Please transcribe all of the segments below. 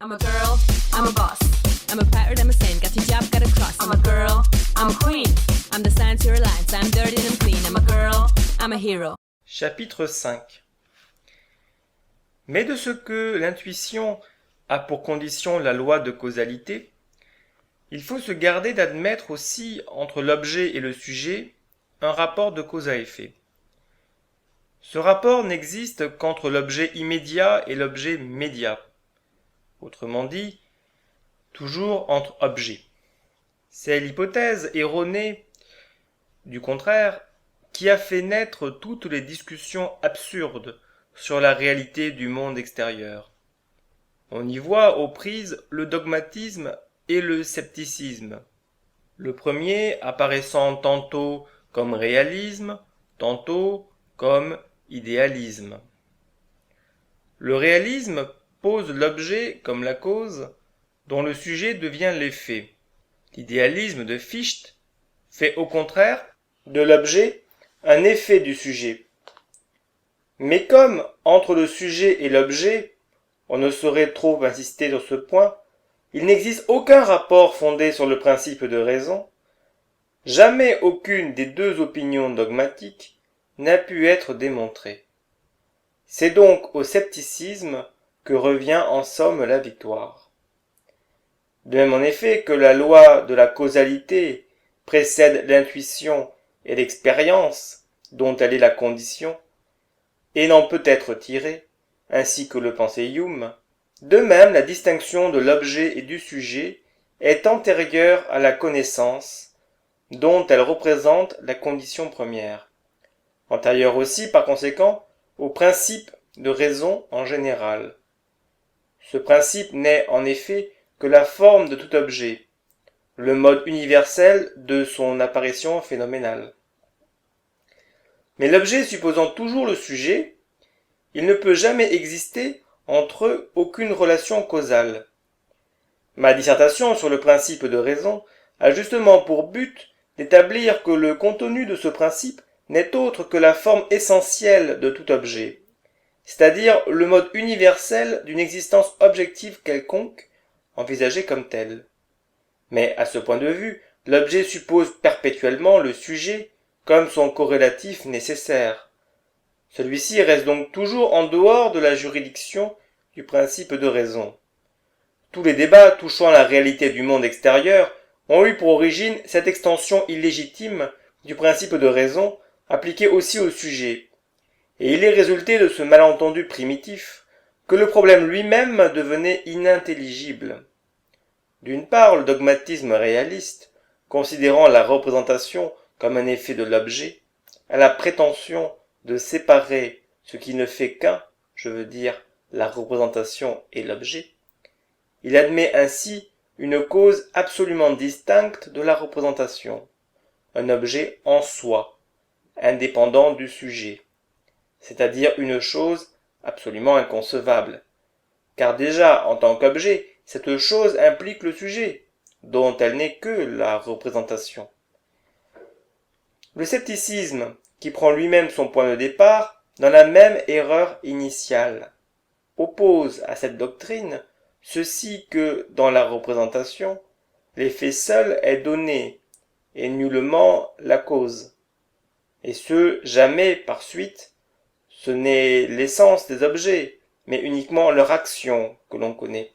I'm a girl, I'm a boss. I'm a pirate, I'm a saint, got your job, got a cross. I'm a girl, I'm a queen. I'm the sign to your lines, I'm dirty and I'm clean. I'm a girl, I'm a hero. Chapitre 5. Mais de ce que l'intuition a pour condition la loi de causalité, il faut se garder d'admettre aussi entre l'objet et le sujet un rapport de cause à effet. Ce rapport n'existe qu'entre l'objet immédiat et l'objet médiat. Autrement dit, toujours entre objets. C'est l'hypothèse erronée, du contraire, qui a fait naître toutes les discussions absurdes sur la réalité du monde extérieur. On y voit aux prises le dogmatisme et le scepticisme, le premier apparaissant tantôt comme réalisme, tantôt comme idéalisme. Le réalisme pose l'objet comme la cause, dont le sujet devient l'effet. L'idéalisme de Fichte fait au contraire de l'objet un effet du sujet. Mais comme entre le sujet et l'objet, on ne saurait trop insister sur ce point, il n'existe aucun rapport fondé sur le principe de raison, jamais aucune des deux opinions dogmatiques n'a pu être démontrée. C'est donc au scepticisme que revient en somme la victoire. De même en effet que la loi de la causalité précède l'intuition et l'expérience dont elle est la condition, et n'en peut être tirée, ainsi que le pensait Hume, de même la distinction de l'objet et du sujet est antérieure à la connaissance, dont elle représente la condition première, antérieure aussi par conséquent au principe de raison en général. Ce principe n'est en effet que la forme de tout objet, le mode universel de son apparition phénoménale. Mais l'objet supposant toujours le sujet, il ne peut jamais exister entre eux aucune relation causale. Ma dissertation sur le principe de raison a justement pour but d'établir que le contenu de ce principe n'est autre que la forme essentielle de tout objet, c'est-à-dire le mode universel d'une existence objective quelconque, envisagée comme telle. Mais à ce point de vue, l'objet suppose perpétuellement le sujet comme son corrélatif nécessaire. Celui-ci reste donc toujours en dehors de la juridiction du principe de raison. Tous les débats touchant la réalité du monde extérieur ont eu pour origine cette extension illégitime du principe de raison appliqué aussi au sujet, et il est résulté de ce malentendu primitif que le problème lui-même devenait inintelligible. D'une part, le dogmatisme réaliste, considérant la représentation comme un effet de l'objet, a la prétention de séparer ce qui ne fait qu'un, je veux dire la représentation et l'objet. Il admet ainsi une cause absolument distincte de la représentation, un objet en soi, indépendant du sujet, c'est-à-dire une chose absolument inconcevable, car déjà en tant qu'objet, cette chose implique le sujet, dont elle n'est que la représentation. Le scepticisme, qui prend lui-même son point de départ dans la même erreur initiale, oppose à cette doctrine ceci que, dans la représentation, l'effet seul est donné, et nullement la cause, et ce jamais par suite. Ce n'est l'essence des objets, mais uniquement leur action que l'on connaît.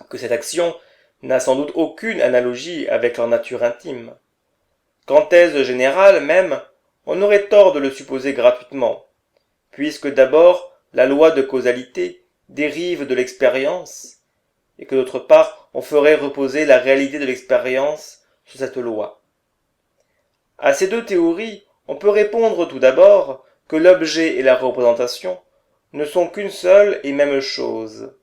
Que cette action n'a sans doute aucune analogie avec leur nature intime. Qu'en thèse générale même, on aurait tort de le supposer gratuitement, puisque d'abord la loi de causalité dérive de l'expérience, et que d'autre part on ferait reposer la réalité de l'expérience sur cette loi. À ces deux théories, on peut répondre tout d'abord que l'objet et la représentation ne sont qu'une seule et même chose.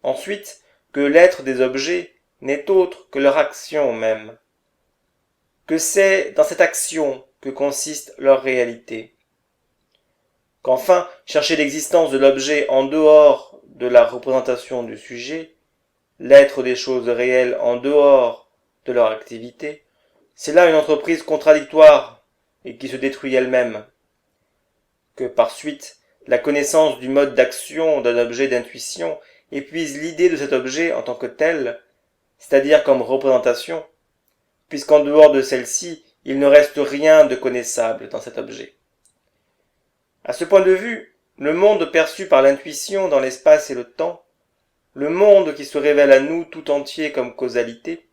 Ensuite, que l'être des objets n'est autre que leur action même. Que c'est dans cette action que consiste leur réalité. Qu'enfin, chercher l'existence de l'objet en dehors de la représentation du sujet, l'être des choses réelles en dehors de leur activité, c'est là une entreprise contradictoire et qui se détruit elle-même. Que par suite, la connaissance du mode d'action d'un objet d'intuition épuise l'idée de cet objet en tant que tel, c'est-à-dire comme représentation, puisqu'en dehors de celle-ci, il ne reste rien de connaissable dans cet objet. À ce point de vue, le monde perçu par l'intuition dans l'espace et le temps, le monde qui se révèle à nous tout entier comme causalité,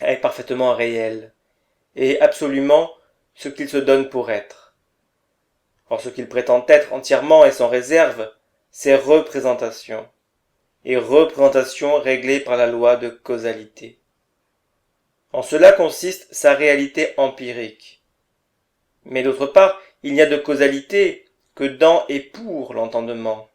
est parfaitement réel, et absolument ce qu'il se donne pour être. Or ce qu'il prétend être entièrement et sans réserve, c'est représentation, et représentation réglée par la loi de causalité. En cela consiste sa réalité empirique. Mais d'autre part, il n'y a de causalité que dans et pour l'entendement.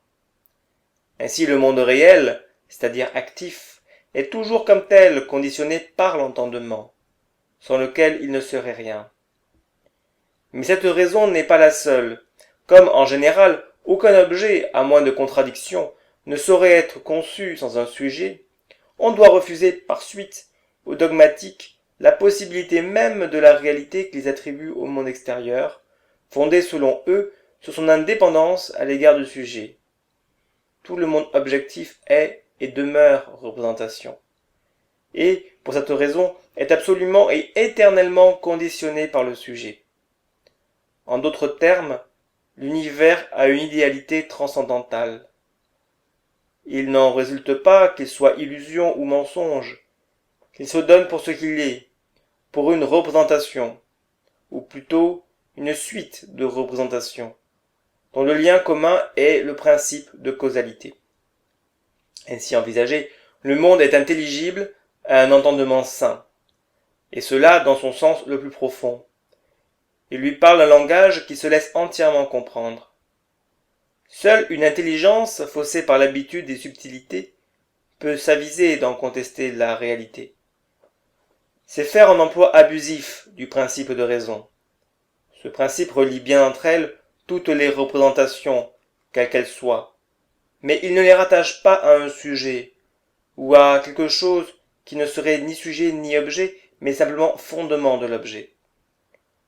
Ainsi le monde réel, c'est-à-dire actif, est toujours comme tel conditionné par l'entendement, sans lequel il ne serait rien. Mais cette raison n'est pas la seule. Comme en général, aucun objet, à moins de contradiction, ne saurait être conçu sans un sujet, on doit refuser par suite aux dogmatiques la possibilité même de la réalité qu'ils attribuent au monde extérieur, fondée selon eux sur son indépendance à l'égard du sujet. Tout le monde objectif est et demeure représentation, et, pour cette raison, est absolument et éternellement conditionné par le sujet. En d'autres termes, l'univers a une idéalité transcendantale. Il n'en résulte pas qu'il soit illusion ou mensonge, qu'il se donne pour ce qu'il est, pour une représentation, ou plutôt une suite de représentations, dont le lien commun est le principe de causalité. Ainsi envisagé, le monde est intelligible à un entendement sain, et cela dans son sens le plus profond. Il lui parle un langage qui se laisse entièrement comprendre. Seule une intelligence faussée par l'habitude des subtilités peut s'aviser d'en contester la réalité. C'est faire un emploi abusif du principe de raison. Ce principe relie bien entre elles toutes les représentations, quelles qu'elles soient, mais il ne les rattache pas à un sujet, ou à quelque chose qui ne serait ni sujet ni objet, mais simplement fondement de l'objet.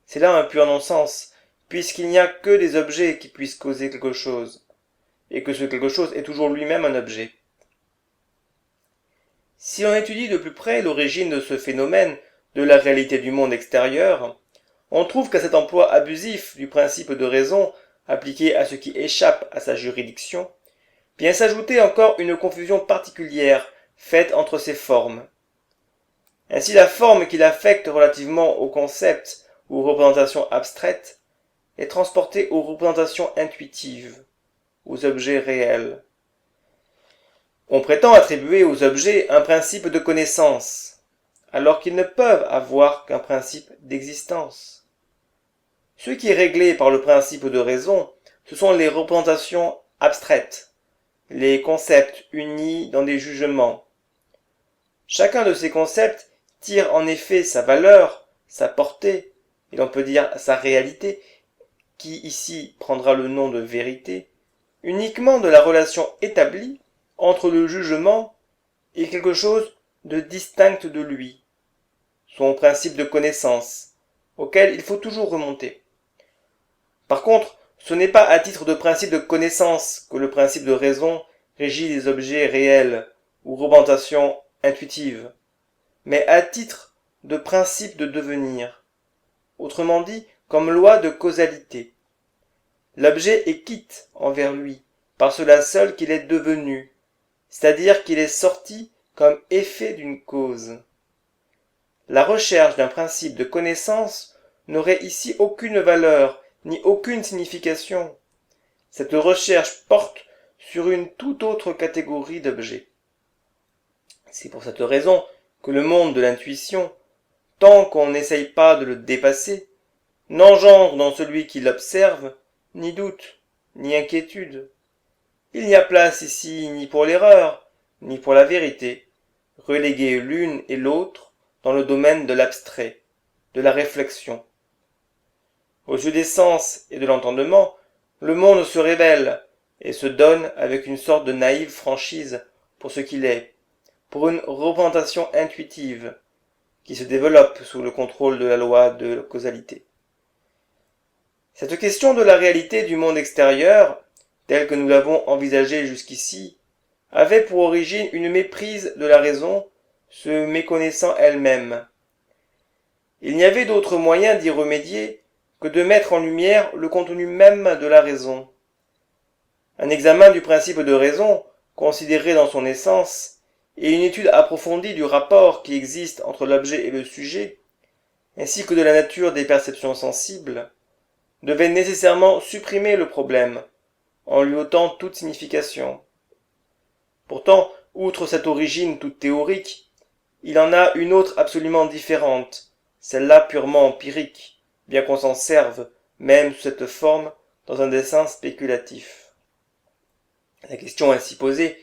C'est là un pur non-sens, puisqu'il n'y a que des objets qui puissent causer quelque chose, et que ce quelque chose est toujours lui-même un objet. Si l'on étudie de plus près l'origine de ce phénomène de la réalité du monde extérieur, on trouve qu'à cet emploi abusif du principe de raison appliqué à ce qui échappe à sa juridiction, vient s'ajouter encore une confusion particulière faite entre ces formes. Ainsi la forme qu'il affecte relativement aux concepts ou représentations abstraites est transportée aux représentations intuitives, aux objets réels. On prétend attribuer aux objets un principe de connaissance, alors qu'ils ne peuvent avoir qu'un principe d'existence. Ce qui est réglé par le principe de raison, ce sont les représentations abstraites, les concepts unis dans des jugements. Chacun de ces concepts tire en effet sa valeur, sa portée, et l'on peut dire sa réalité, qui ici prendra le nom de vérité, uniquement de la relation établie entre le jugement et quelque chose de distinct de lui, son principe de connaissance, auquel il faut toujours remonter. Par contre, ce n'est pas à titre de principe de connaissance que le principe de raison régit les objets réels ou représentations intuitives, mais à titre de principe de devenir, autrement dit comme loi de causalité. L'objet est quitte envers lui, par cela seul qu'il est devenu, c'est-à-dire qu'il est sorti comme effet d'une cause. La recherche d'un principe de connaissance n'aurait ici aucune valeur ni aucune signification. Cette recherche porte sur une toute autre catégorie d'objets. C'est pour cette raison que le monde de l'intuition, tant qu'on n'essaye pas de le dépasser, n'engendre dans celui qui l'observe ni doute, ni inquiétude. Il n'y a place ici ni pour l'erreur, ni pour la vérité, reléguées l'une et l'autre dans le domaine de l'abstrait, de la réflexion. Aux yeux des sens et de l'entendement, le monde se révèle et se donne avec une sorte de naïve franchise pour ce qu'il est, pour une représentation intuitive, qui se développe sous le contrôle de la loi de causalité. Cette question de la réalité du monde extérieur, telle que nous l'avons envisagée jusqu'ici, avait pour origine une méprise de la raison, se méconnaissant elle-même. Il n'y avait d'autre moyen d'y remédier que de mettre en lumière le contenu même de la raison. Un examen du principe de raison, considéré dans son essence, et une étude approfondie du rapport qui existe entre l'objet et le sujet, ainsi que de la nature des perceptions sensibles, devaient nécessairement supprimer le problème, en lui ôtant toute signification. Pourtant, outre cette origine toute théorique, il en a une autre absolument différente, celle-là purement empirique, bien qu'on s'en serve, même sous cette forme, dans un dessein spéculatif. La question ainsi posée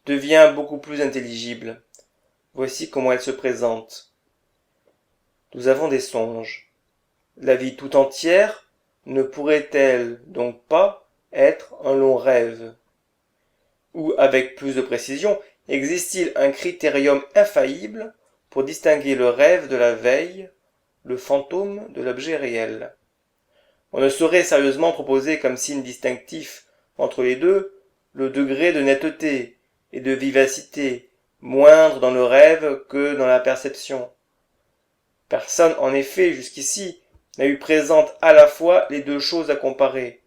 devient beaucoup plus intelligible. Voici comment elle se présente. Nous avons des songes. La vie tout entière ne pourrait-elle donc pas être un long rêve? Ou, avec plus de précision, existe-t-il un critérium infaillible pour distinguer le rêve de la veille, le fantôme de l'objet réel? On ne saurait sérieusement proposer comme signe distinctif entre les deux le degré de netteté et de vivacité, moindre dans le rêve que dans la perception. Personne, en effet, jusqu'ici, n'a eu présente à la fois les deux choses à comparer,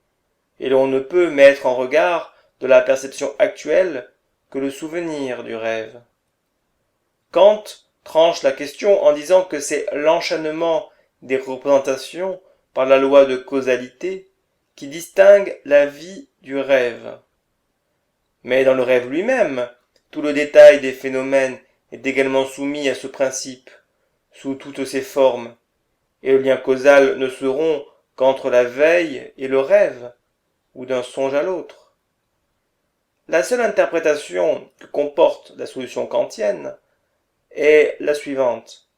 et l'on ne peut mettre en regard de la perception actuelle que le souvenir du rêve. Kant tranche la question en disant que c'est l'enchaînement des représentations par la loi de causalité qui distingue la vie du rêve. Mais dans le rêve lui-même, tout le détail des phénomènes est également soumis à ce principe, sous toutes ses formes, et le lien causal ne se rompt qu'entre la veille et le rêve, ou d'un songe à l'autre. La seule interprétation que comporte la solution kantienne est la suivante.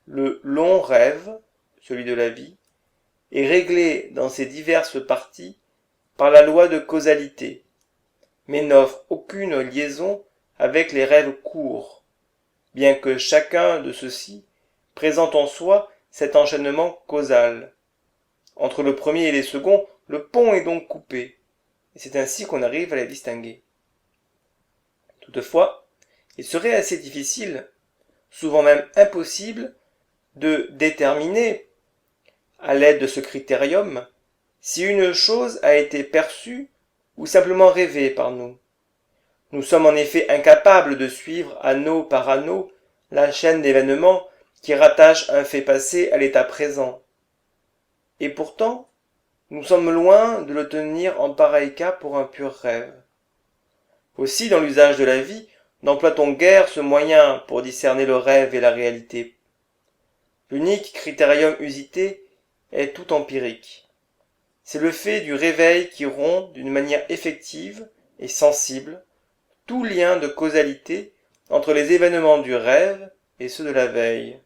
Le long rêve, celui de la vie, est réglé dans ses diverses parties par la loi de causalité, mais n'offre aucune liaison avec les rêves courts, bien que chacun de ceux-ci présente en soi cet enchaînement causal. Entre le premier et les seconds, le pont est donc coupé, et c'est ainsi qu'on arrive à les distinguer. Toutefois, il serait assez difficile, souvent même impossible, de déterminer, à l'aide de ce critérium, si une chose a été perçue ou simplement rêvée par nous. Nous sommes en effet incapables de suivre anneau par anneau la chaîne d'événements qui rattache un fait passé à l'état présent. Et pourtant, nous sommes loin de le tenir en pareil cas pour un pur rêve. Aussi, dans l'usage de la vie, n'emploie-t-on guère ce moyen pour discerner le rêve et la réalité. L'unique critérium usité est tout empirique. C'est le fait du réveil qui rompt d'une manière effective et sensible tout lien de causalité entre les événements du rêve et ceux de la veille.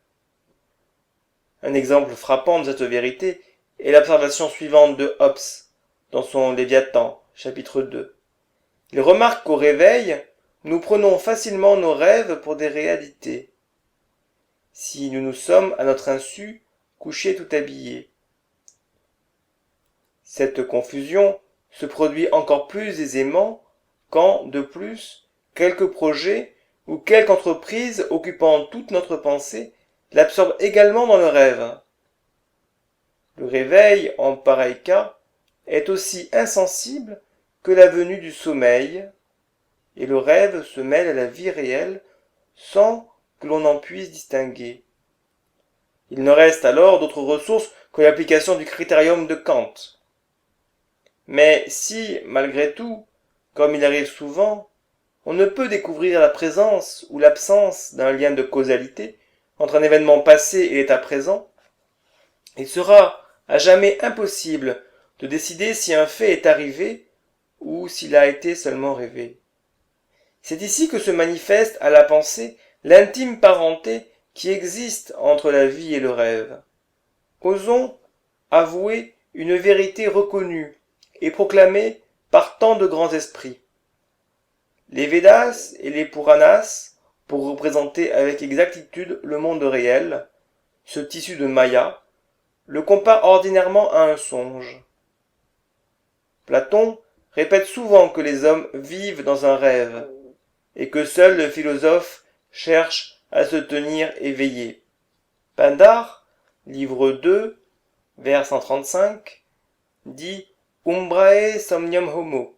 Un exemple frappant de cette vérité est l'observation suivante de Hobbes dans son Léviathan, chapitre 2. Il remarque qu'au réveil, nous prenons facilement nos rêves pour des réalités, si nous nous sommes, à notre insu, couchés tout habillés. Cette confusion se produit encore plus aisément quand, de plus, quelque projet ou quelque entreprise occupant toute notre pensée l'absorbe également dans le rêve. Le réveil, en pareil cas, est aussi insensible que la venue du sommeil, et le rêve se mêle à la vie réelle sans que l'on en puisse distinguer. Il ne reste alors d'autre ressource que l'application du critérium de Kant. Mais si, malgré tout, comme il arrive souvent, on ne peut découvrir la présence ou l'absence d'un lien de causalité entre un événement passé et l'état présent, il sera à jamais impossible de décider si un fait est arrivé ou s'il a été seulement rêvé. C'est ici que se manifeste à la pensée l'intime parenté qui existe entre la vie et le rêve. Osons avouer une vérité reconnue et proclamée par tant de grands esprits. Les Védas et les Puranas, pour représenter avec exactitude le monde réel, ce tissu de Maya, le comparent ordinairement à un songe. Platon répète souvent que les hommes vivent dans un rêve, et que seul le philosophe cherche à se tenir éveillé. Pindare, livre 2, vers 135, dit « Umbrae somnium homo »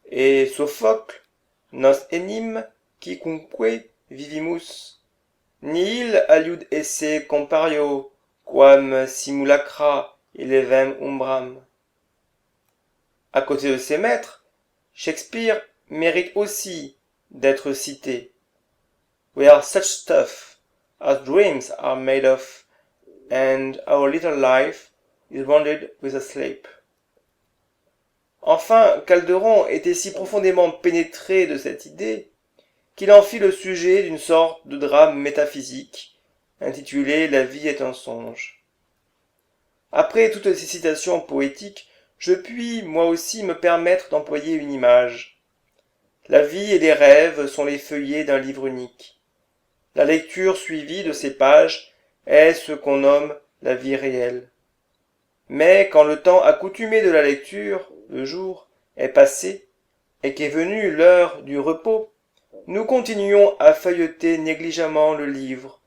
et Sophocle « Nos enim quicunque vivimus, nihil aliud esse compario, quam simulacra elevem umbram ». À côté de ses maîtres, Shakespeare mérite aussi d'être cité. We are such stuff as dreams are made of, and our little life is rounded with a sleep. Enfin, Calderon était si profondément pénétré de cette idée qu'il en fit le sujet d'une sorte de drame métaphysique intitulé La vie est un songe. Après toutes ces citations poétiques, je puis moi aussi me permettre d'employer une image. La vie et les rêves sont les feuillets d'un livre unique. La lecture suivie de ces pages est ce qu'on nomme la vie réelle. Mais quand le temps accoutumé de la lecture, le jour, est passé, et qu'est venue l'heure du repos, nous continuons à feuilleter négligemment le livre,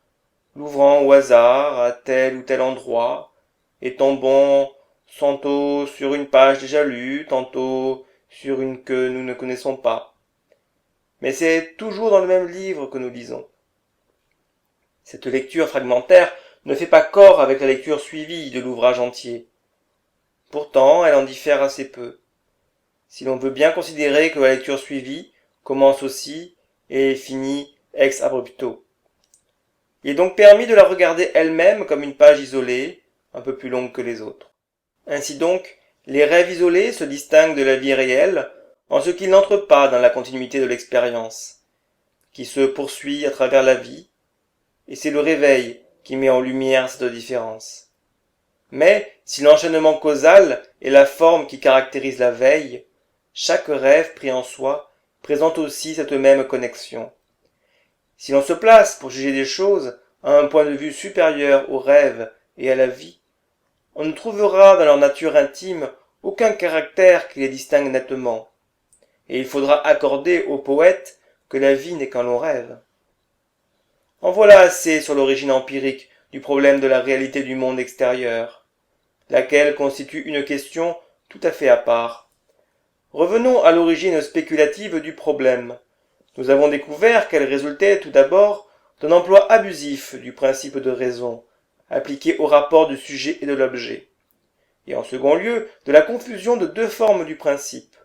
l'ouvrant au hasard à tel ou tel endroit, et tombons tantôt sur une page déjà lue, tantôt sur une que nous ne connaissons pas. Mais c'est toujours dans le même livre que nous lisons. Cette lecture fragmentaire ne fait pas corps avec la lecture suivie de l'ouvrage entier. Pourtant, elle en diffère assez peu. Si l'on veut bien considérer que la lecture suivie commence aussi et finit ex abrupto. Il est donc permis de la regarder elle-même comme une page isolée, un peu plus longue que les autres. Ainsi donc, les rêves isolés se distinguent de la vie réelle en ce qu'ils n'entrent pas dans la continuité de l'expérience, qui se poursuit à travers la vie, et c'est le réveil qui met en lumière cette différence. Mais, si l'enchaînement causal est la forme qui caractérise la veille, chaque rêve pris en soi présente aussi cette même connexion. Si l'on se place pour juger des choses à un point de vue supérieur au rêve et à la vie, on ne trouvera dans leur nature intime aucun caractère qui les distingue nettement, et il faudra accorder au poète que la vie n'est qu'un long rêve. En voilà assez sur l'origine empirique du problème de la réalité du monde extérieur, laquelle constitue une question tout à fait à part. Revenons à l'origine spéculative du problème. Nous avons découvert qu'elle résultait tout d'abord d'un emploi abusif du principe de raison, appliqué au rapport du sujet et de l'objet, et en second lieu de la confusion de deux formes du principe.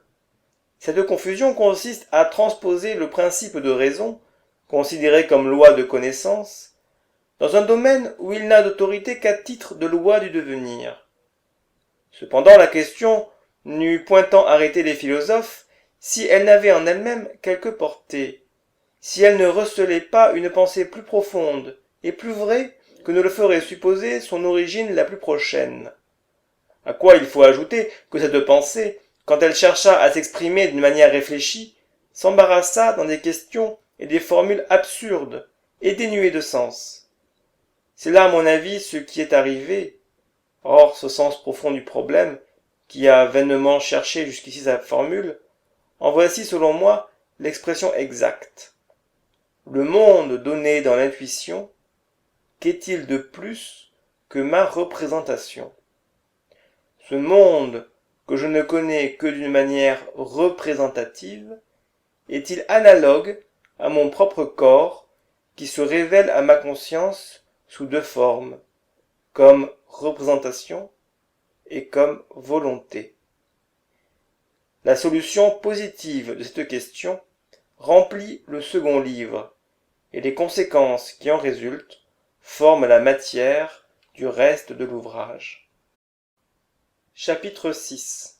Cette confusion consiste à transposer le principe de raison, considéré comme loi de connaissance, dans un domaine où il n'a d'autorité qu'à titre de loi du devenir. Cependant, la question n'eût point tant arrêté les philosophes si elle n'avait en elle-même quelque portée, si elle ne recelait pas une pensée plus profonde et plus vraie que ne le ferait supposer son origine la plus prochaine. À quoi il faut ajouter que cette pensée, quand elle chercha à s'exprimer d'une manière réfléchie, s'embarrassa dans des questions et des formules absurdes et dénuées de sens. C'est là, à mon avis, ce qui est arrivé. Or, ce sens profond du problème, qui a vainement cherché jusqu'ici sa formule, en voici, selon moi, l'expression exacte. Le monde donné dans l'intuition, qu'est-il de plus que ma représentation? Ce monde que je ne connais que d'une manière représentative, est-il analogue à mon propre corps qui se révèle à ma conscience sous deux formes, comme représentation et comme volonté? La solution positive de cette question remplit le second livre, et les conséquences qui en résultent forment la matière du reste de l'ouvrage. Chapitre 6.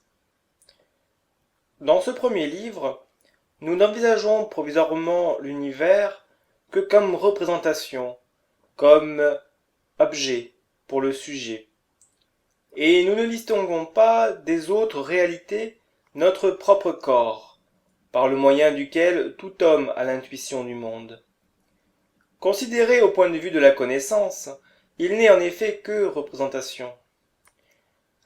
Dans ce premier livre, nous n'envisageons provisoirement l'univers que comme représentation, comme objet pour le sujet, et nous ne distinguons pas des autres réalités notre propre corps, par le moyen duquel tout homme a l'intuition du monde. Considéré au point de vue de la connaissance, il n'est en effet que représentation.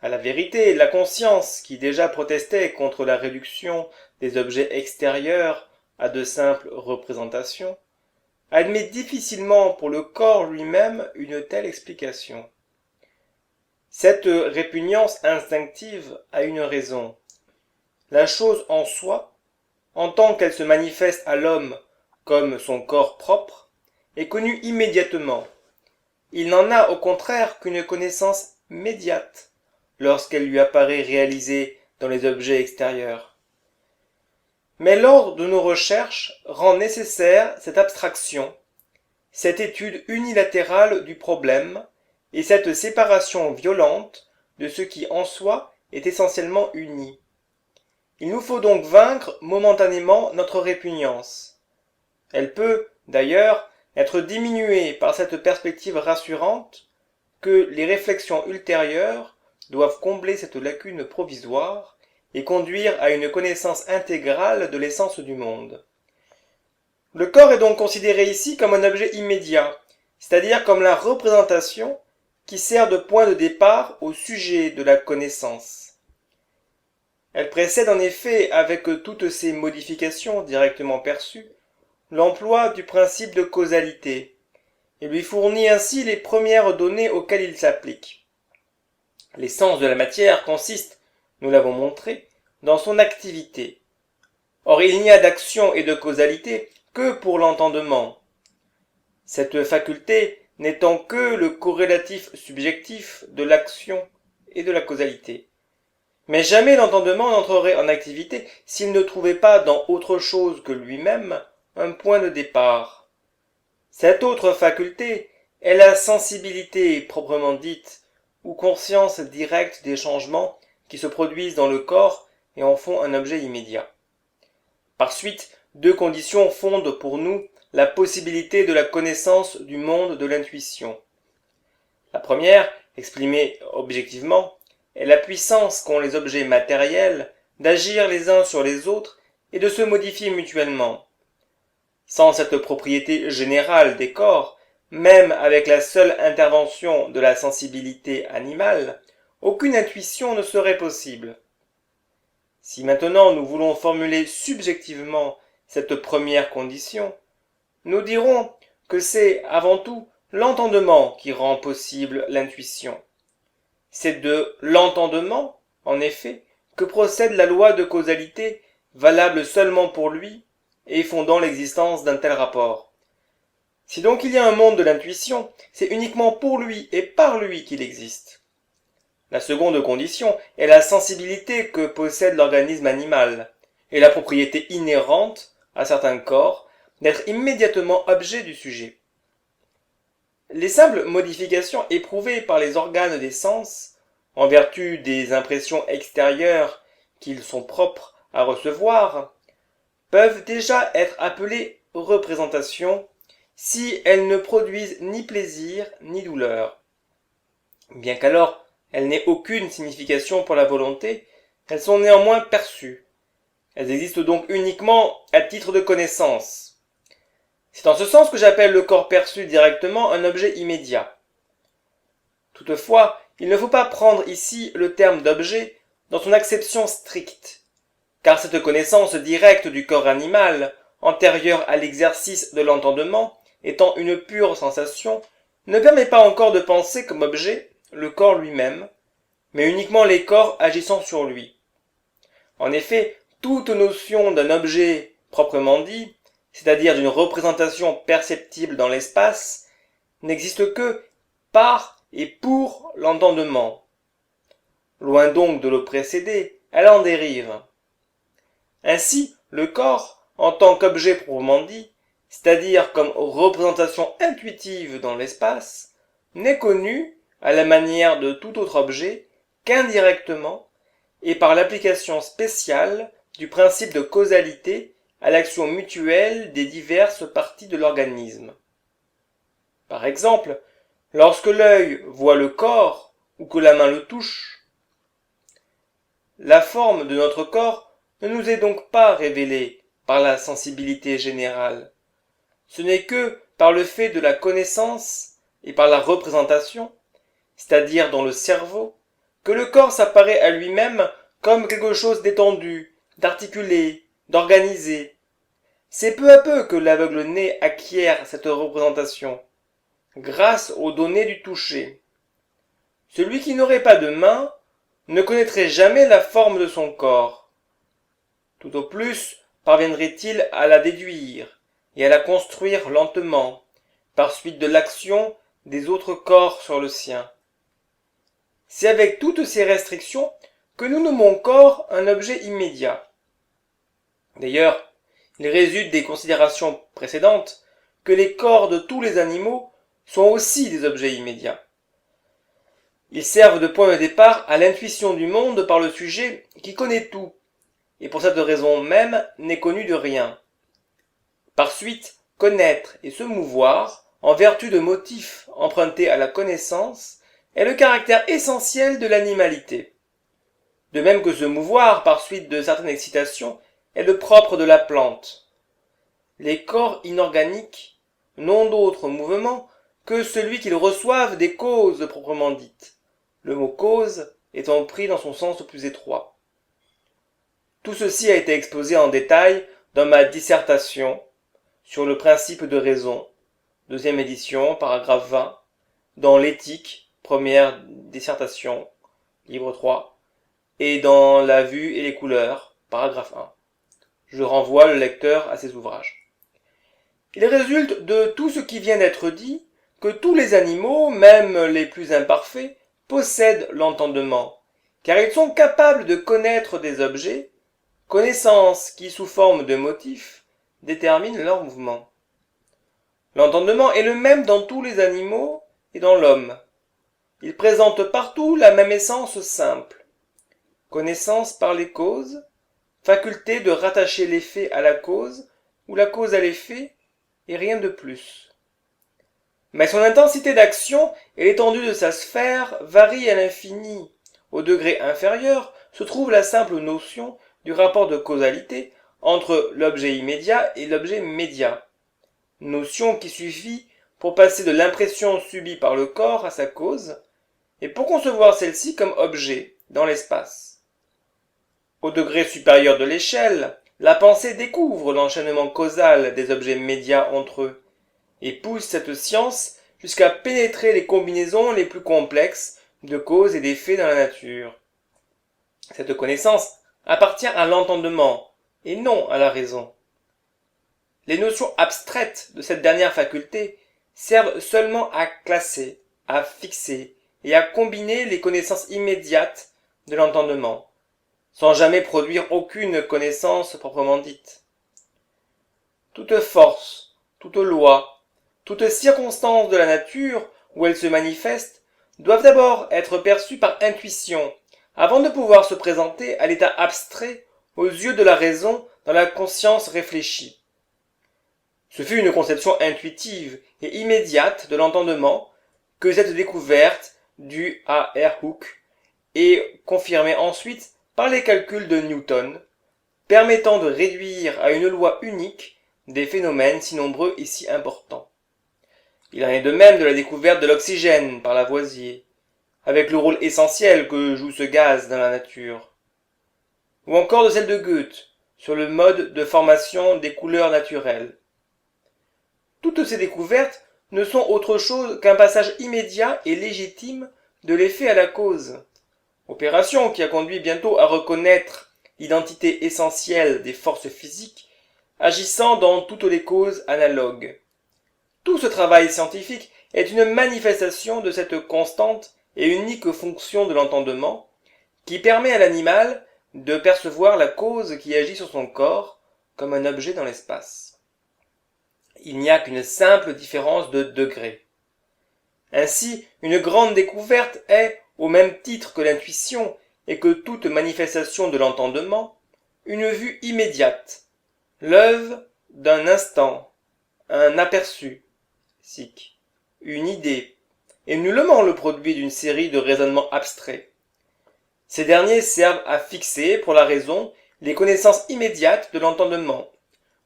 À la vérité, la conscience, qui déjà protestait contre la réduction des objets extérieurs à de simples représentations, admet difficilement pour le corps lui-même une telle explication. Cette répugnance instinctive a une raison. La chose en soi, en tant qu'elle se manifeste à l'homme comme son corps propre, est connue immédiatement. Il n'en a au contraire qu'une connaissance médiate lorsqu'elle lui apparaît réalisée dans les objets extérieurs. Mais l'ordre de nos recherches rend nécessaire cette abstraction, cette étude unilatérale du problème et cette séparation violente de ce qui en soi est essentiellement uni. Il nous faut donc vaincre momentanément notre répugnance. Elle peut, d'ailleurs, être diminuée par cette perspective rassurante que les réflexions ultérieures doivent combler cette lacune provisoire et conduire à une connaissance intégrale de l'essence du monde. Le corps est donc considéré ici comme un objet immédiat, c'est-à-dire comme la représentation qui sert de point de départ au sujet de la connaissance. Elle précède en effet, avec toutes ces modifications directement perçues, l'emploi du principe de causalité, et lui fournit ainsi les premières données auxquelles il s'applique. L'essence de la matière consiste, nous l'avons montré, dans son activité. Or il n'y a d'action et de causalité que pour l'entendement. Cette faculté n'étant que le corrélatif subjectif de l'action et de la causalité. Mais jamais l'entendement n'entrerait en activité s'il ne trouvait pas dans autre chose que lui-même un point de départ. Cette autre faculté est la sensibilité proprement dite, ou conscience directe des changements qui se produisent dans le corps et en font un objet immédiat. Par suite, deux conditions fondent pour nous la possibilité de la connaissance du monde de l'intuition. La première, exprimée objectivement, est la puissance qu'ont les objets matériels d'agir les uns sur les autres et de se modifier mutuellement. Sans cette propriété générale des corps, même avec la seule intervention de la sensibilité animale, aucune intuition ne serait possible. Si maintenant nous voulons formuler subjectivement cette première condition, nous dirons que c'est avant tout l'entendement qui rend possible l'intuition. C'est de l'entendement, en effet, que procède la loi de causalité valable seulement pour lui et fondant l'existence d'un tel rapport. Si donc il y a un monde de l'intuition, c'est uniquement pour lui et par lui qu'il existe. La seconde condition est la sensibilité que possède l'organisme animal et la propriété inhérente à certains corps d'être immédiatement objet du sujet. Les simples modifications éprouvées par les organes des sens, en vertu des impressions extérieures qu'ils sont propres à recevoir, peuvent déjà être appelées représentations si elles ne produisent ni plaisir ni douleur. Bien qu'alors elles n'aient aucune signification pour la volonté, elles sont néanmoins perçues. Elles existent donc uniquement à titre de connaissance. C'est en ce sens que j'appelle le corps perçu directement un objet immédiat. Toutefois, il ne faut pas prendre ici le terme d'objet dans son acception stricte, car cette connaissance directe du corps animal, antérieure à l'exercice de l'entendement, étant une pure sensation, ne permet pas encore de penser comme objet le corps lui-même, mais uniquement les corps agissant sur lui. En effet, toute notion d'un objet proprement dit, c'est-à-dire d'une représentation perceptible dans l'espace, n'existe que par et pour l'entendement. Loin donc de le précéder, elle en dérive. Ainsi, le corps, en tant qu'objet proprement dit, c'est-à-dire comme représentation intuitive dans l'espace, n'est connu, à la manière de tout autre objet, qu'indirectement et par l'application spéciale du principe de causalité à l'action mutuelle des diverses parties de l'organisme. Par exemple, lorsque l'œil voit le corps ou que la main le touche, la forme de notre corps ne nous est donc pas révélée par la sensibilité générale. Ce n'est que par le fait de la connaissance et par la représentation, c'est-à-dire dans le cerveau, que le corps s'apparaît à lui-même comme quelque chose d'étendu, d'articulé, d'organisé. C'est peu à peu que l'aveugle-né acquiert cette représentation, grâce aux données du toucher. Celui qui n'aurait pas de main ne connaîtrait jamais la forme de son corps. Tout au plus parviendrait-il à la déduire et à la construire lentement, par suite de l'action des autres corps sur le sien. C'est avec toutes ces restrictions que nous nommons corps un objet immédiat. D'ailleurs, il résulte des considérations précédentes que les corps de tous les animaux sont aussi des objets immédiats. Ils servent de point de départ à l'intuition du monde par le sujet qui connaît tout, et pour cette raison même n'est connu de rien. Par suite, connaître et se mouvoir, en vertu de motifs empruntés à la connaissance, est le caractère essentiel de l'animalité. De même que se mouvoir par suite de certaines excitations est le propre de la plante. Les corps inorganiques n'ont d'autre mouvement que celui qu'ils reçoivent des causes proprement dites, le mot cause étant pris dans son sens le plus étroit. Tout ceci a été exposé en détail dans ma dissertation sur le principe de raison, deuxième édition, paragraphe 20, dans l'éthique, première dissertation, livre 3, et dans la vue et les couleurs, paragraphe 1. Je renvoie le lecteur à ces ouvrages. Il résulte de tout ce qui vient d'être dit que tous les animaux, même les plus imparfaits, possèdent l'entendement, car ils sont capables de connaître des objets, connaissance qui, sous forme de motifs, détermine leur mouvement. L'entendement est le même dans tous les animaux et dans l'homme. Il présente partout la même essence simple. Connaissance par les causes, faculté de rattacher l'effet à la cause ou la cause à l'effet, et rien de plus. Mais son intensité d'action et l'étendue de sa sphère varient à l'infini. Au degré inférieur se trouve la simple notion du rapport de causalité entre l'objet immédiat et l'objet médiat. Notion qui suffit pour passer de l'impression subie par le corps à sa cause, et pour concevoir celle-ci comme objet dans l'espace. Au degré supérieur de l'échelle, la pensée découvre l'enchaînement causal des objets médiats entre eux, et pousse cette science jusqu'à pénétrer les combinaisons les plus complexes de causes et d'effets dans la nature. Cette connaissance appartient à l'entendement, et non à la raison. Les notions abstraites de cette dernière faculté servent seulement à classer, à fixer et à combiner les connaissances immédiates de l'entendement, sans jamais produire aucune connaissance proprement dite. Toute force, toute loi, toute circonstance de la nature où elle se manifeste doivent d'abord être perçues par intuition, avant de pouvoir se présenter à l'état abstrait aux yeux de la raison dans la conscience réfléchie. Ce fut une conception intuitive et immédiate de l'entendement que cette découverte due à R. Hooke et confirmée ensuite par les calculs de Newton, permettant de réduire à une loi unique des phénomènes si nombreux et si importants. Il en est de même de la découverte de l'oxygène par Lavoisier, avec le rôle essentiel que joue ce gaz dans la nature, ou encore de celle de Goethe sur le mode de formation des couleurs naturelles. Toutes ces découvertes ne sont autre chose qu'un passage immédiat et légitime de l'effet à la cause, opération qui a conduit bientôt à reconnaître l'identité essentielle des forces physiques agissant dans toutes les causes analogues. Tout ce travail scientifique est une manifestation de cette constante et unique fonction de l'entendement qui permet à l'animal de percevoir la cause qui agit sur son corps comme un objet dans l'espace. Il n'y a qu'une simple différence de degré. Ainsi, une grande découverte est, au même titre que l'intuition et que toute manifestation de l'entendement, une vue immédiate, l'œuvre d'un instant, un aperçu, une idée, et nullement le produit d'une série de raisonnements abstraits. Ces derniers servent à fixer, pour la raison, les connaissances immédiates de l'entendement,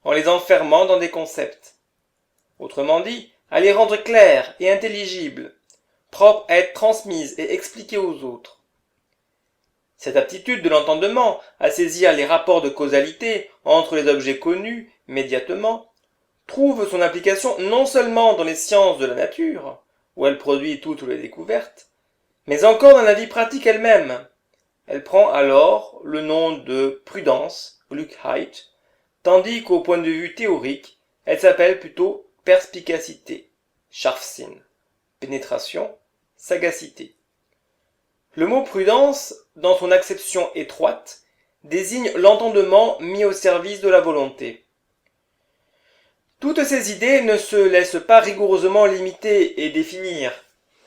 en les enfermant dans des concepts. Autrement dit, à les rendre claires et intelligibles, propres à être transmises et expliquées aux autres. Cette aptitude de l'entendement à saisir les rapports de causalité entre les objets connus immédiatement, trouve son application non seulement dans les sciences de la nature, où elle produit toutes les découvertes, mais encore dans la vie pratique elle-même. Elle prend alors le nom de prudence, Klugheit, tandis qu'au point de vue théorique, elle s'appelle plutôt perspicacité, Scharfsinn, pénétration, sagacité. Le mot prudence, dans son acception étroite, désigne l'entendement mis au service de la volonté. Toutes ces idées ne se laissent pas rigoureusement limiter et définir.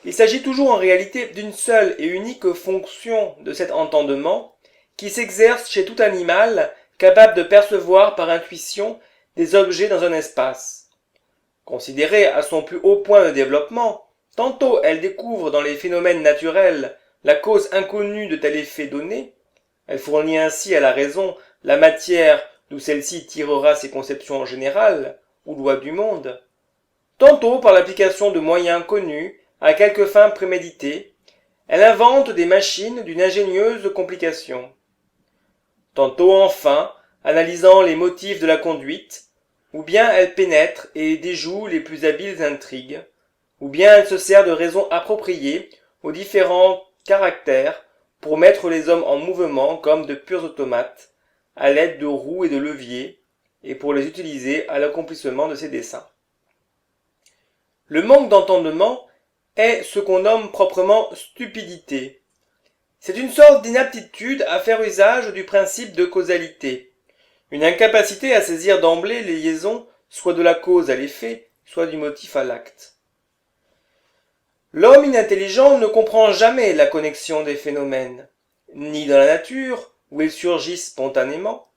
Il s'agit toujours en réalité d'une seule et unique fonction de cet entendement qui s'exerce chez tout animal capable de percevoir par intuition des objets dans un espace. Considérée à son plus haut point de développement, tantôt elle découvre dans les phénomènes naturels la cause inconnue de tel effet donné, elle fournit ainsi à la raison la matière d'où celle-ci tirera ses conceptions générales, ou lois du monde, tantôt par l'application de moyens connus à quelque fin préméditée, elle invente des machines d'une ingénieuse complication. Tantôt enfin, analysant les motifs de la conduite, ou bien elle pénètre et déjoue les plus habiles intrigues, ou bien elle se sert de raisons appropriées aux différents caractères pour mettre les hommes en mouvement comme de purs automates, à l'aide de roues et de leviers, et pour les utiliser à l'accomplissement de ses desseins. Le manque d'entendement est ce qu'on nomme proprement stupidité. C'est une sorte d'inaptitude à faire usage du principe de causalité, une incapacité à saisir d'emblée les liaisons soit de la cause à l'effet, soit du motif à l'acte. L'homme inintelligent ne comprend jamais la connexion des phénomènes, ni dans la nature, où ils surgissent spontanément,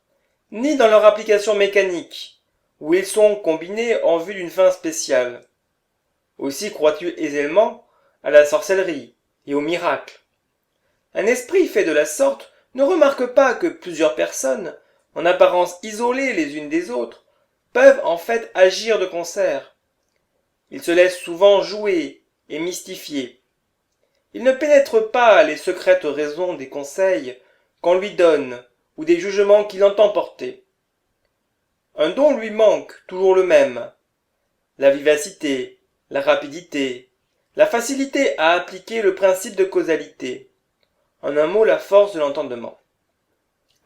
ni dans leur application mécanique, où ils sont combinés en vue d'une fin spéciale. Aussi croit-il aisément à la sorcellerie et au miracle. Un esprit fait de la sorte ne remarque pas que plusieurs personnes, en apparence isolées les unes des autres, peuvent en fait agir de concert. Il se laisse souvent jouer et mystifier. Il ne pénètre pas les secrètes raisons des conseils qu'on lui donne ou des jugements qu'il entend porter. Un don lui manque, toujours le même, la vivacité, la rapidité, la facilité à appliquer le principe de causalité, en un mot la force de l'entendement.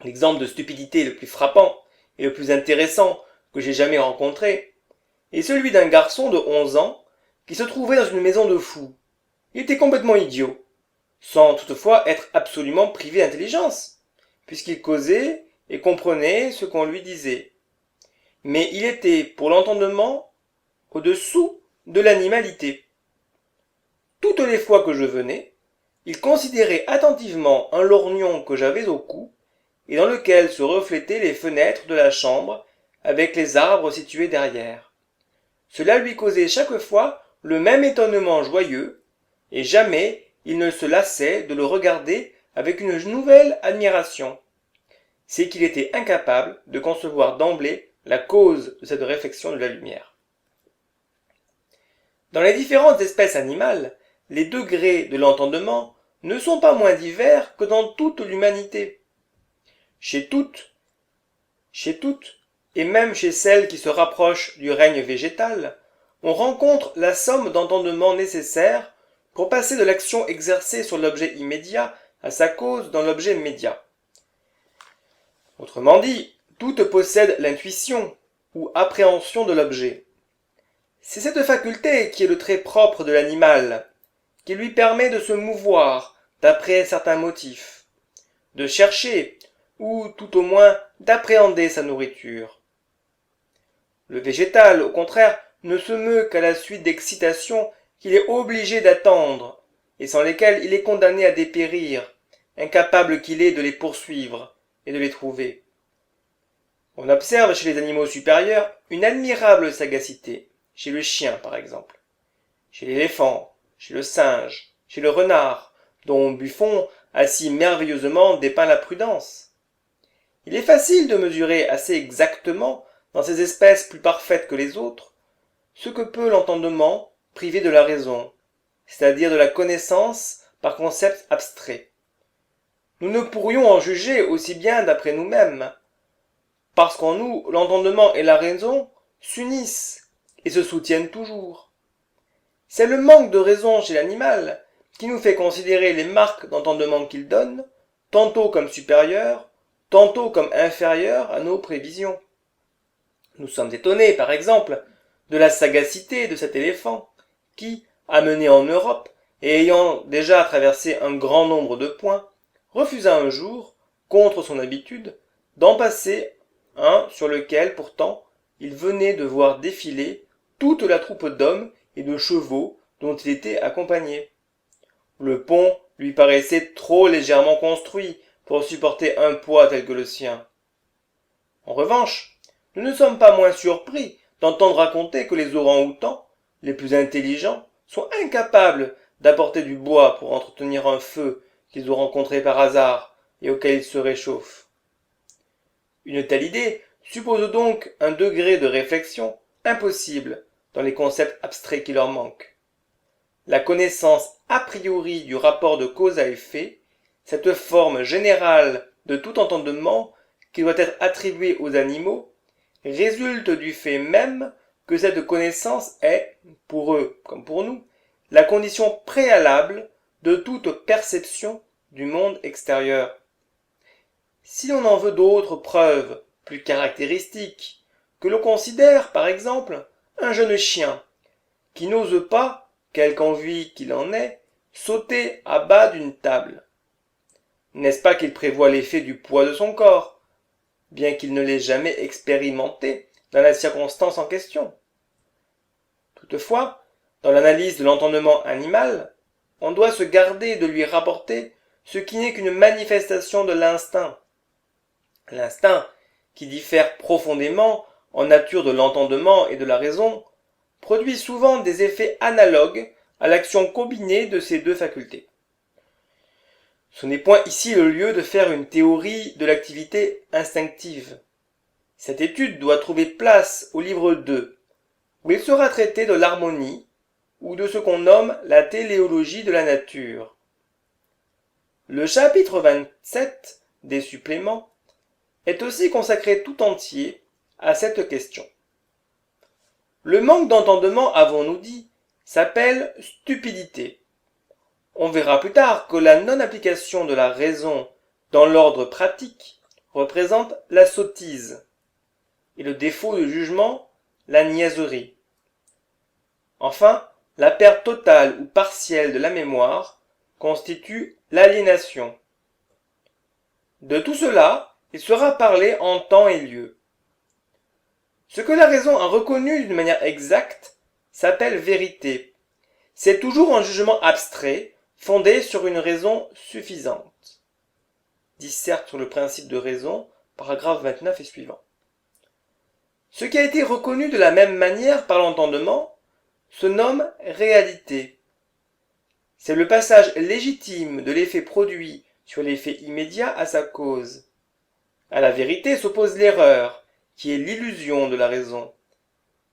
L'exemple de stupidité le plus frappant et le plus intéressant que j'ai jamais rencontré est celui d'un garçon de 11 ans qui se trouvait dans une maison de fous. Il était complètement idiot, sans toutefois être absolument privé d'intelligence, puisqu'il causait et comprenait ce qu'on lui disait. Mais il était, pour l'entendement, au-dessous de l'animalité. Toutes les fois que je venais, il considérait attentivement un lorgnon que j'avais au cou, et dans lequel se reflétaient les fenêtres de la chambre, avec les arbres situés derrière. Cela lui causait chaque fois le même étonnement joyeux, et jamais il ne se lassait de le regarder avec une nouvelle admiration. C'est qu'il était incapable de concevoir d'emblée la cause de cette réflexion de la lumière. Dans les différentes espèces animales, les degrés de l'entendement ne sont pas moins divers que dans toute l'humanité. Chez toutes, et même chez celles qui se rapprochent du règne végétal, on rencontre la somme d'entendement nécessaire pour passer de l'action exercée sur l'objet immédiat à sa cause dans l'objet médiat. Autrement dit, toutes possèdent l'intuition ou appréhension de l'objet. C'est cette faculté qui est le trait propre de l'animal, qui lui permet de se mouvoir d'après certains motifs, de chercher, ou tout au moins d'appréhender sa nourriture. Le végétal, au contraire, ne se meut qu'à la suite d'excitations qu'il est obligé d'attendre, et sans lesquelles il est condamné à dépérir, incapable qu'il est de les poursuivre et de les trouver. On observe chez les animaux supérieurs une admirable sagacité, chez le chien par exemple, chez l'éléphant, chez le singe, chez le renard, dont Buffon a si merveilleusement dépeint la prudence. Il est facile de mesurer assez exactement, dans ces espèces plus parfaites que les autres, ce que peut l'entendement privé de la raison, c'est-à-dire de la connaissance par concepts abstraits. Nous ne pourrions en juger aussi bien d'après nous-mêmes. parce qu'en nous, l'entendement et la raison s'unissent et se soutiennent toujours. C'est le manque de raison chez l'animal qui nous fait considérer les marques d'entendement qu'il donne, tantôt comme supérieures, tantôt comme inférieures à nos prévisions. Nous sommes étonnés, par exemple, de la sagacité de cet éléphant, qui, amené en Europe, et ayant déjà traversé un grand nombre de points, refusa un jour, contre son habitude, d'en passer un sur lequel, pourtant, il venait de voir défiler toute la troupe d'hommes et de chevaux dont il était accompagné. Le pont lui paraissait trop légèrement construit pour supporter un poids tel que le sien. En revanche, nous ne sommes pas moins surpris d'entendre raconter que les orang-outans, les plus intelligents, sont incapables d'apporter du bois pour entretenir un feu qu'ils ont rencontré par hasard et auquel ils se réchauffent. Une telle idée suppose donc un degré de réflexion impossible dans les concepts abstraits qui leur manquent. La connaissance a priori du rapport de cause à effet, cette forme générale de tout entendement qui doit être attribuée aux animaux, résulte du fait même que cette connaissance est, pour eux comme pour nous, la condition préalable de toute perception du monde extérieur. Si l'on en veut d'autres preuves plus caractéristiques, que l'on considère par exemple un jeune chien qui n'ose pas, quelque envie qu'il en ait, sauter à bas d'une table. N'est-ce pas qu'il prévoit l'effet du poids de son corps, bien qu'il ne l'ait jamais expérimenté dans la circonstance en question? Toutefois, dans l'analyse de l'entendement animal, on doit se garder de lui rapporter ce qui n'est qu'une manifestation de l'instinct. L'instinct, qui diffère profondément en nature de l'entendement et de la raison, produit souvent des effets analogues à l'action combinée de ces deux facultés. Ce n'est point ici le lieu de faire une théorie de l'activité instinctive. Cette étude doit trouver place au livre 2, où il sera traité de l'harmonie, ou de ce qu'on nomme la téléologie de la nature. Le chapitre 27 des suppléments est aussi consacré tout entier à cette question. Le manque d'entendement, avons-nous dit, s'appelle stupidité. On verra plus tard que la non-application de la raison dans l'ordre pratique représente la sottise, et le défaut de jugement, la niaiserie. Enfin, la perte totale ou partielle de la mémoire constitue l'aliénation. De tout cela, il sera parlé en temps et lieu. Ce que la raison a reconnu d'une manière exacte s'appelle vérité. C'est toujours un jugement abstrait, fondé sur une raison suffisante. Disserte sur le principe de raison, paragraphe 29 et suivant. Ce qui a été reconnu de la même manière par l'entendement se nomme réalité. C'est le passage légitime de l'effet produit sur l'effet immédiat à sa cause. À la vérité s'oppose l'erreur, qui est l'illusion de la raison,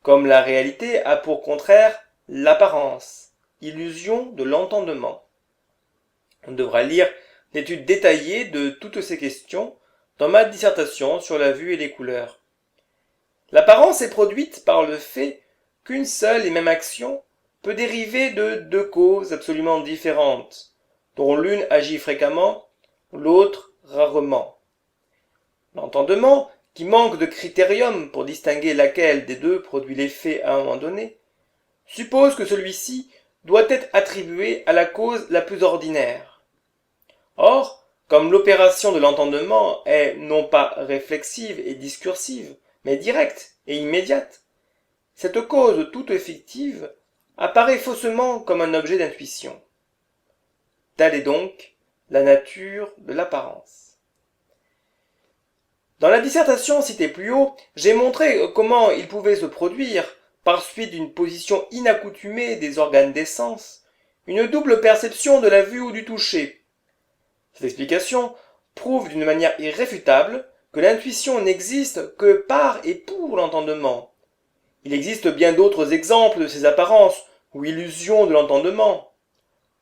comme la réalité a pour contraire l'apparence, illusion de l'entendement. On devra lire l'étude détaillée de toutes ces questions dans ma dissertation sur la vue et les couleurs. L'apparence est produite par le fait qu'une seule et même action peut dériver de deux causes absolument différentes, dont l'une agit fréquemment, l'autre rarement. L'entendement, qui manque de critérium pour distinguer laquelle des deux produit l'effet à un moment donné, suppose que celui-ci doit être attribué à la cause la plus ordinaire. Or, comme l'opération de l'entendement est non pas réflexive et discursive, mais directe et immédiate, cette cause toute effective apparaît faussement comme un objet d'intuition. Telle est donc la nature de l'apparence. Dans la dissertation citée plus haut, j'ai montré comment il pouvait se produire, par suite d'une position inaccoutumée des organes des sens, une double perception de la vue ou du toucher. Cette explication prouve d'une manière irréfutable que l'intuition n'existe que par et pour l'entendement. Il existe bien d'autres exemples de ces apparences ou illusions de l'entendement.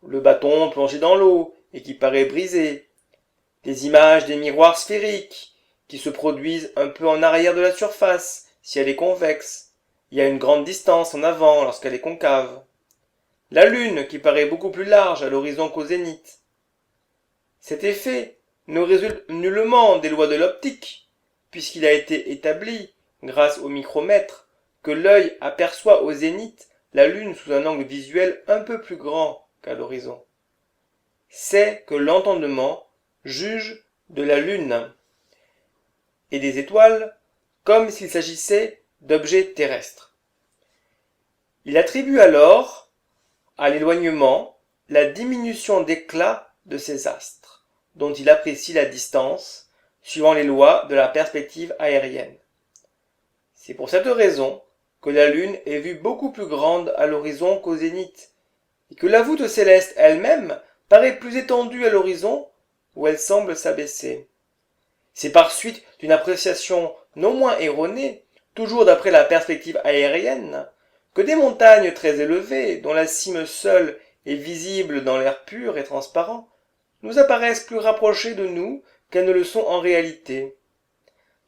Le bâton plongé dans l'eau et qui paraît brisé, les images des miroirs sphériques qui se produisent un peu en arrière de la surface si elle est convexe. Il y a une grande distance en avant lorsqu'elle est concave. La Lune qui paraît beaucoup plus large à l'horizon qu'au zénith. Cet effet ne résulte nullement des lois de l'optique, puisqu'il a été établi, grâce au micromètre, que l'œil aperçoit au zénith la Lune sous un angle visuel un peu plus grand qu'à l'horizon. C'est que l'entendement juge de la Lune et des étoiles comme s'il s'agissait d'objets terrestres. Il attribue alors à l'éloignement la diminution d'éclat de ces astres, dont il apprécie la distance, suivant les lois de la perspective aérienne. C'est pour cette raison que la Lune est vue beaucoup plus grande à l'horizon qu'au zénith, et que la voûte céleste elle-même paraît plus étendue à l'horizon, où elle semble s'abaisser. C'est par suite d'une appréciation non moins erronée, toujours d'après la perspective aérienne, que des montagnes très élevées, dont la cime seule est visible dans l'air pur et transparent, nous apparaissent plus rapprochées de nous qu'elles ne le sont en réalité.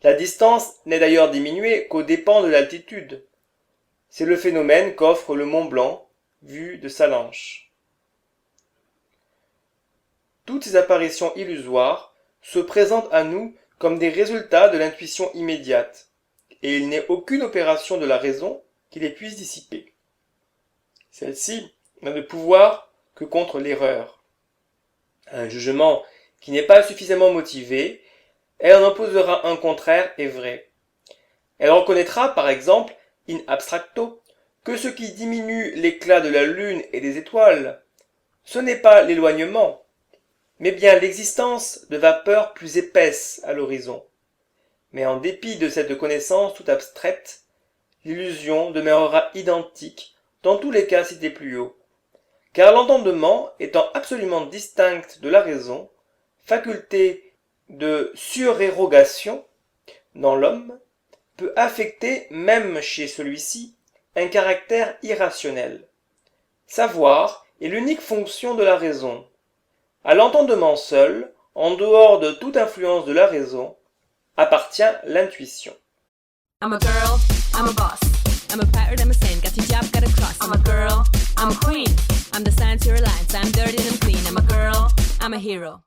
La distance n'est d'ailleurs diminuée qu'aux dépens de l'altitude. C'est le phénomène qu'offre le Mont Blanc, vu de Sallanches. Toutes ces apparitions illusoires se présentent à nous comme des résultats de l'intuition immédiate, et il n'est aucune opération de la raison qui les puisse dissiper. Celle-ci n'a de pouvoir que contre l'erreur. Un jugement qui n'est pas suffisamment motivé, elle en opposera un contraire et vrai. Elle reconnaîtra, par exemple, in abstracto, que ce qui diminue l'éclat de la Lune et des étoiles, ce n'est pas l'éloignement, mais bien l'existence de vapeurs plus épaisses à l'horizon. Mais en dépit de cette connaissance toute abstraite, l'illusion demeurera identique dans tous les cas cités plus haut, car l'entendement étant absolument distinct de la raison, faculté de surérogation dans l'homme, peut affecter, même chez celui-ci, un caractère irrationnel. Savoir est l'unique fonction de la raison. À l'entendement seul, en dehors de toute influence de la raison, appartient l'intuition. I'm a girl, I'm a boss. I'm a pirate, I'm a saint. Got your job, got a cross. I'm a girl, I'm a queen. I'm the sign to your lines. I'm dirty and I'm clean. I'm a girl, I'm a hero.